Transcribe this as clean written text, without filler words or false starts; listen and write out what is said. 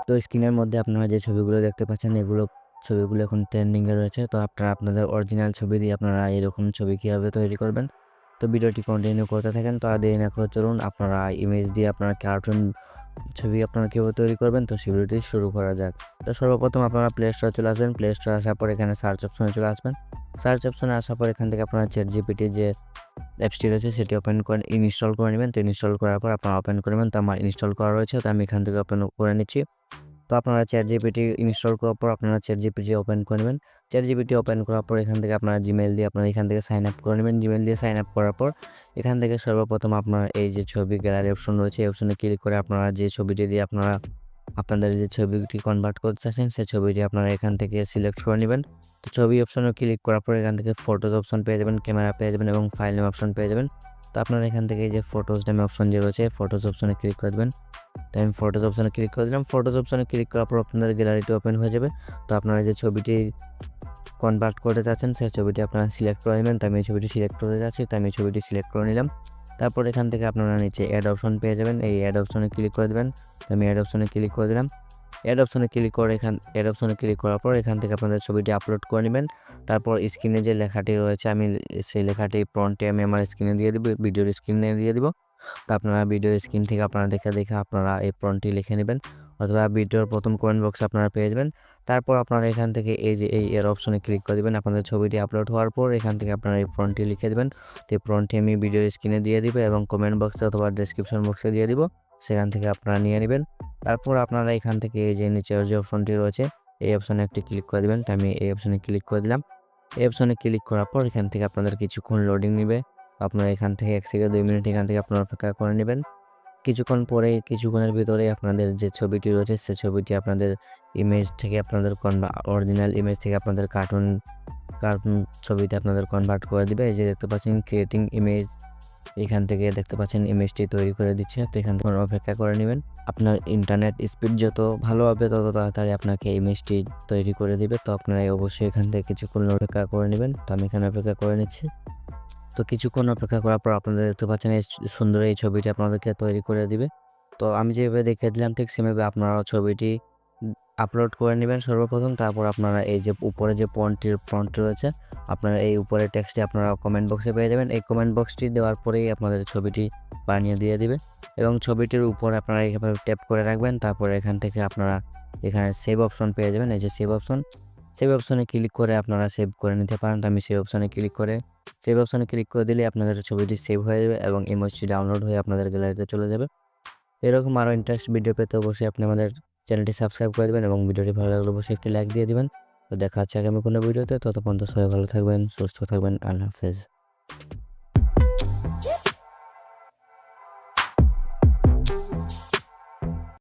তো স্ক্রিনের মধ্যে আপনারা যে ছবিগুলো দেখতে পাচ্ছেন এগুলো ছবিগুলো এখন ট্রেন্ডিংয়ে রয়েছে। তো আপনারা আপনাদের অরিজিনাল ছবি দিয়ে আপনারা এরকম ছবি কীভাবে তৈরি করবেন, তো ভিডিওটি কন্টিনিউ করতে থাকেন। তো আর দেরি না করে চলুন আপনারা ইমেজ দিয়ে আপনারা কার্টুন ছবি আপনারা কীভাবে তৈরি করবেন, তো সেই ভিডিওটি শুরু করা যাক। তো সর্বপ্রথম আপনারা প্লে স্টোরে চলে আসবেন। প্লে স্টোরে আসার পর এখানে সার্চ অপশনে চলে আসবেন। সার্চ অপশনে আসার পর এখান থেকে আপনারা চ্যাটজিপিটি যে অ্যাপসটি রয়েছে সেটি ওপেন করে ইনস্টল করে নেবেন। তো ইনস্টল করার পর আপনারা ওপেন করবেন। তো আমার ইনস্টল করা রয়েছে, তো আমি এখান থেকে ওপেন করে নিচ্ছি। তো আপনারা চ্যাটজিপিটি ইনস্টল করার পর আপনারা চ্যাটজিপিটি ওপেন করে নেবেন। চ্যাটজিপিটি ওপেন করার পর এখান থেকে আপনারা জিমেইল দিয়ে আপনারা এখান থেকে সাইন আপ করে নেবেন। জিমেইল দিয়ে সাইন আপ করার পর এখান থেকে সর্বপ্রথম আপনার এই যে ছবি গ্যালারি অপশন রয়েছে এই অপশনে ক্লিক করে আপনারা যে ছবিটি দিয়ে আপনারা আপনাদের যে ছবিটি কনভার্ট করতে চাচ্ছেন সেই ছবিটি আপনারা এখান থেকে সিলেক্ট করে নেবেন। তো ছবি অপশনে ক্লিক করার পর এখান থেকে ফটোজ অপশন পেয়ে যাবেন, ক্যামেরা পেয়ে যাবেন এবং ফাইল নেম অপশন পেয়ে যাবেন। তো আপনারা এখান থেকে এই যে ফটোজ নামে অপশন যে রয়েছে ফটোজ অপশনে ক্লিক করে দেবেন। তো আমি ফটোজ অপশনে ক্লিক করে দিলাম। ফটোজ অপশনে ক্লিক করার পর আপনাদের গ্যালারিটি ওপেন হয়ে যাবে। তো আপনারা যে ছবিটি কনভার্ট করতে চাচ্ছেন সেই ছবিটি আপনারা সিলেক্ট করে নেবেন। তো আমি এই ছবিটি সিলেক্ট করতে যাচ্ছি, তো আমি এই ছবিটি সিলেক্ট করে নিলাম। তারপর এখান থেকে আপনারা নিচে অ্যাড অপশন পেয়ে যাবেন, এই অ্যাড অপশনে ক্লিক করে দেবেন। তো আমি অ্যাড অপশনে ক্লিক করে দিলাম। অ্যাড অপশনে ক্লিক করে অ্যাড অপশনে ক্লিক করার পর এখান থেকে আপনাদের ছবিটি আপলোড করে নেবেন। তারপর স্ক্রিনে যে লেখাটি রয়েছে আমি সেই লেখাটি প্রম্পটে আমি আমার স্ক্রিনে দিয়ে দিব, ভিডিওর স্ক্রিনে দিয়ে দিব। তো আপনারা ভিডিওর স্ক্রিন থেকে আপনারা দেখে আপনারা এই প্রম্পটটি লিখে নেবেন, অথবা ভিডিওর প্রথম কমেন্ট বক্সে আপনারা পেয়ে যাবেন। তারপর আপনারা এখান থেকে এই যে এই এর অপশনে ক্লিক করে দেবেন। আপনাদের ছবিটি আপলোড হওয়ার পর এখান থেকে আপনারা এই প্রম্পটটি লিখে দেবেন। তো এই প্রম্পটটি আমি ভিডিওর স্ক্রিনে দিয়ে দিব এবং কমেন্ট বক্সে অথবা ডেসক্রিপশন বক্সে দিয়ে দিব, সেখান থেকে আপনারা নিয়ে নেবেন। তারপর আপনারা এখান থেকে এই যে নিচের যে অপশনটি রয়েছে এই অপশনে একটি ক্লিক করে দেবেন। তো আমি এই অপশনে ক্লিক করে দিলাম। এই অপশনে ক্লিক করার পর এখান থেকে আপনাদের কিছুক্ষণ লোডিং নেবে। আপনারা এখান থেকে 1 থেকে 2 মিনিট এখান থেকে আপনারা অপেক্ষা করে নেবেন। কিছুক্ষণের ভিতরেই আপনাদের যে ছবিটি রয়েছে সেই ছবিটি আপনাদের ইমেজ থেকে আপনাদের অরিজিনাল ইমেজ থেকে আপনাদের কার্টুন ছবিতে আপনাদের কনভার্ট করে দিবে। এই যে দেখতে পাচ্ছেন ক্রিয়েটিং ইমেজ, এখান থেকে দেখতে পাচ্ছেন ইমেজটি তৈরি করে দিচ্ছে। তো এখান থেকে অপেক্ষা করে নেবেন। আপনার ইন্টারনেট স্পিড যত ভালো হবে তত তাড়াতাড়ি আপনাকে ইমেজটি তৈরি করে দিবে। তো আপনারা অবশ্যই এখান থেকে কিছুক্ষণ অপেক্ষা করে নেবেন। তো আমি এখানে অপেক্ষা করে নিচ্ছি। তো কিছুক্ষণ অপেক্ষা করার পর আপনারা দেখতে পাচ্ছেন এই সুন্দর এই ছবিটি আপনাদেরকে তৈরি করে দিবে। তো আমি যেভাবে দেখিয়ে দিলাম ঠিক সেভাবে আপনারা ছবিটি আপলোড করে নেবেন সর্বপ্রথম। তারপর আপনারা এই যে উপরে যে ফন্টটি রয়েছে আপনারা এই উপরের টেক্সটটি আপনারা কমেন্ট বক্সে পেয়ে যাবেন। এই কমেন্ট বক্সটি দেওয়ার পরেই আপনাদের ছবিটি বানিয়ে দিয়ে দিবে এবং ছবিটির উপরে আপনারা এইভাবে ট্যাপ করে রাখবেন। তারপরে এখান থেকে আপনারা এখানে সেভ অপশন পেয়ে যাবেন, এই যে সেভ অপশনে ক্লিক করে আপনারা সেভ করে নিতে পারেন। তো আমি সেভ অপশনে ক্লিক করে দিলে আপনাদের ছবিটি সেভ হয়ে যাবে এবং ইমেজটি ডাউনলোড হয়ে আপনাদের গ্যালারিতে চলে যাবে। এরকম আরও ইন্টারেস্ট ভিডিও পেতে অবশ্যই আপনি আমাদের চ্যানেলটি সাবস্ক্রাইব করে দেবেন এবং ভিডিওটি ভালো লাগলে অবশ্যই একটি লাইক দিয়ে দিবেন। তো দেখা হচ্ছে আগামী কোনো ভিডিওতে। ততক্ষণ তো সবাই ভালো থাকবেন, সুস্থ থাকবেন। আল্লাহ হাফেজ।